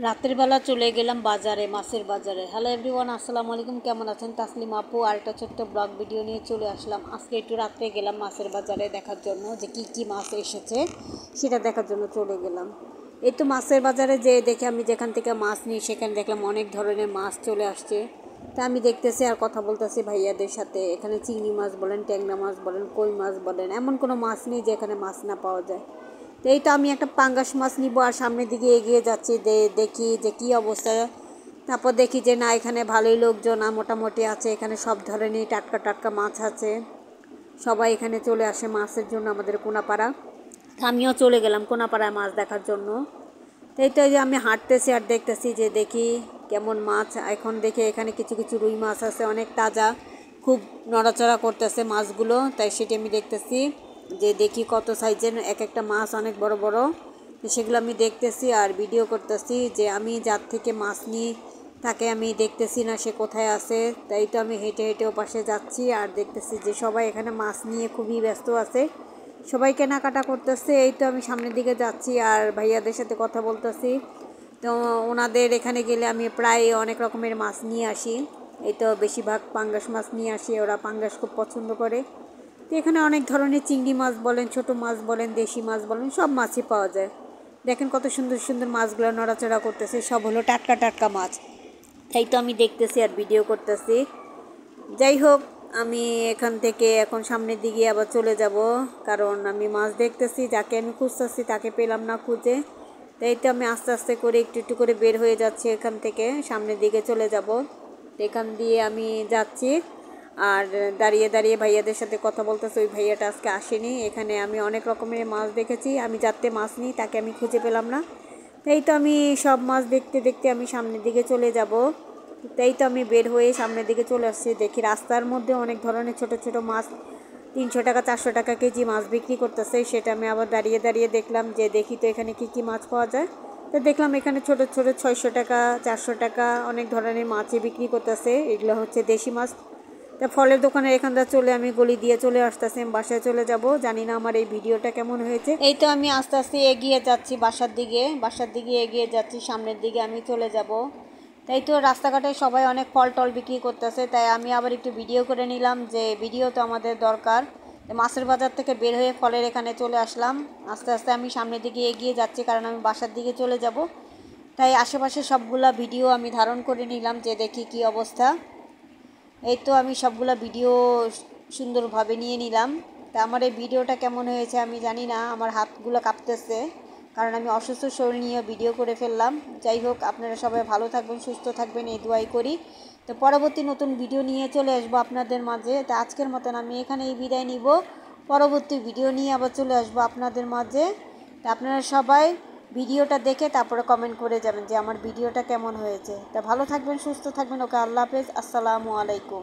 রাতের বেলা চলে গেলাম বাজারে, মাছের বাজারে। হ্যালো এভরিওয়ান, আসসালামু আলাইকুম। কেমন আছেন? তাসলিম আপু আর একটা ছোট্ট ব্লগ ভিডিও নিয়ে চলে আসলাম। আজকে একটু রাত্রে গেলাম মাছের বাজারে দেখার জন্য যে কি মাছ এসেছে সেটা দেখার জন্য চলে গেলাম। এই তো মাছের বাজারে যে দেখে আমি যেখান থেকে মাছ নিই সেখানে দেখলাম অনেক ধরনের মাছ চলে আসছে। তা আমি দেখতেছি আর কথা বলতেছি ভাইয়াদের সাথে। এখানে চিংড়ি মাছ বলেন, ট্যাংরা মাছ বলেন, কই মাছ বলেন, এমন কোনো মাছ নেই যে এখানে মাছ না পাওয়া যায়। তো এই তো আমি একটা পাঙ্গাস মাছ নিব আর সামনের দিকে এগিয়ে যাচ্ছি, দেখি যে কী অবস্থা। তারপর দেখি যে না, এখানে ভালোই লোকজন মোটামুটি আছে, এখানে সব ধরনের টাটকা টাটকা মাছ আছে। সবাই এখানে চলে আসে মাছের জন্য আমাদের কোনাপাড়া। আমিও চলে গেলাম কোনাপাড়ায় মাছ দেখার জন্য। এই তো যে আমি হাঁটতেছি আর দেখতেছি যে দেখি কেমন মাছ। এখন দেখে এখানে কিছু কিছু রুই মাছ আছে, অনেক তাজা, খুব নড়াচড়া করতেছে মাছগুলো। তাই সেটি আমি দেখতেছি যে দেখি কত সাইজের এক একটা মাছ, অনেক বড় বড়। সেগুলো আমি দেখতেছি আর ভিডিও করতেছি যে আমি যার থেকে মাছ নিই তাকে আমি দেখতেছি না সে কোথায় আছে। তাই তো আমি হেঁটে হেঁটে ওপাশে যাচ্ছি আর দেখতেছি যে সবাই এখানে মাছ নিয়ে খুবই ব্যস্ত আছে, সবাই কেনাকাটা করতেছে। এই তো আমি সামনের দিকে যাচ্ছি আর ভাইয়াদের সাথে কথা বলতেছি। তো ওনাদের এখানে গেলে আমি প্রায় অনেক রকমের মাছ নিয়ে আসি। এই তো বেশিরভাগ পাঙ্গাস মাছ নিয়ে আসি, ওরা পাঙ্গাস খুব পছন্দ করে। তো এখানে অনেক ধরনের চিংড়ি মাছ বলেন, ছোট মাছ বলেন, দেশি মাছ বলেন, সব মাছই পাওয়া যায়। দেখেন কত সুন্দর সুন্দর মাছগুলো নড়াচড়া করতেছে, সব হলো টাটকা টাটকা মাছ। তাই তো আমি দেখতেছি আর ভিডিও করতেছি। যাই হোক, আমি এখান থেকে এখন সামনের দিকে আবার চলে যাব, কারণ আমি মাছ দেখতেছি, যাকে আমি খুঁজতেছি তাকে পেলাম না খুঁজে। তাই তো আমি আস্তে আস্তে করে একটু একটু করে বের হয়ে যাচ্ছি এখান থেকে, সামনের দিকে চলে যাব। এখান দিয়ে আমি যাচ্ছি আর দাঁড়িয়ে দাঁড়িয়ে ভাইয়াদের সাথে কথা বলতেছি। ওই ভাইয়াটা আজকে আসেনি এখানে। আমি অনেক রকমের মাছ দেখেছি, আমি যাতে মাছ নিই তাকে আমি খুঁজে পেলাম না। তাই তো আমি সব মাছ দেখতে দেখতে আমি সামনের দিকে চলে যাব। তাই তো আমি বের হয়ে সামনের দিকে চলে আসছি। দেখি রাস্তার মধ্যে অনেক ধরনের ছোট ছোট মাছ 300 টাকা 400 টাকা কেজি মাছ বিক্রি করতেছে। সেটা আমি আবার দাঁড়িয়ে দাঁড়িয়ে দেখলাম যে দেখি তো এখানে কি মাছ পাওয়া যায়। তো দেখলাম এখানে ছোট ছোট 600 টাকা 400 টাকা অনেক ধরনের মাছই বিক্রি করতেছে। এগুলো হচ্ছে দেশি মাছ। তা ফলের দোকানে এখানটা চলে আমি গলি দিয়ে চলে আসতেছি, আমি বাসায় চলে যাব। জানি না আমার এই ভিডিওটা কেমন হয়েছে। এই তো আমি আস্তে আস্তে এগিয়ে যাচ্ছি বাসার দিকে এগিয়ে যাচ্ছি, সামনের দিকে আমি চলে যাব। তাই তো রাস্তাঘাটে সবাই অনেক ফল টল বিক্রি করতেছে, তাই আমি আবার একটু ভিডিও করে নিলাম যে ভিডিও তো আমাদের দরকার। মাছের বাজার থেকে বের হয়ে ফলের এখানে চলে আসলাম। আস্তে আস্তে আমি সামনের দিকে এগিয়ে যাচ্ছি, কারণ আমি বাসার দিকে চলে যাব। তাই আশেপাশে সবগুলা ভিডিও আমি ধারণ করে নিলাম যে দেখি কি অবস্থা। এই তো আমি সবগুলা ভিডিও সুন্দরভাবে নিয়ে নিলাম। তা আমার এই ভিডিওটা কেমন হয়েছে আমি জানি না, আমার হাতগুলো কাঁপতেছে, কারণ আমি অসুস্থ শরীর নিয়ে ভিডিও করে ফেললাম। যাই হোক, আপনারা সবাই ভালো থাকবেন, সুস্থ থাকবেন, এই দোয়াই করি। তো পরবর্তী নতুন ভিডিও নিয়ে চলে আসবো আপনাদের মাঝে। তো আজকের মতন আমি এখানেই বিদায় নিব, পরবর্তী ভিডিও নিয়ে আবার চলে আসবো আপনাদের মাঝে। তা আপনারা সবাই ভিডিওটা দেখে তারপরে কমেন্ট করে যাবেন যে আমার ভিডিওটা কেমন হয়েছে। তা ভালো থাকবেন, সুস্থ থাকবেন। ওকে, আল্লাহ হাফেজ, আসসালামু আলাইকুম।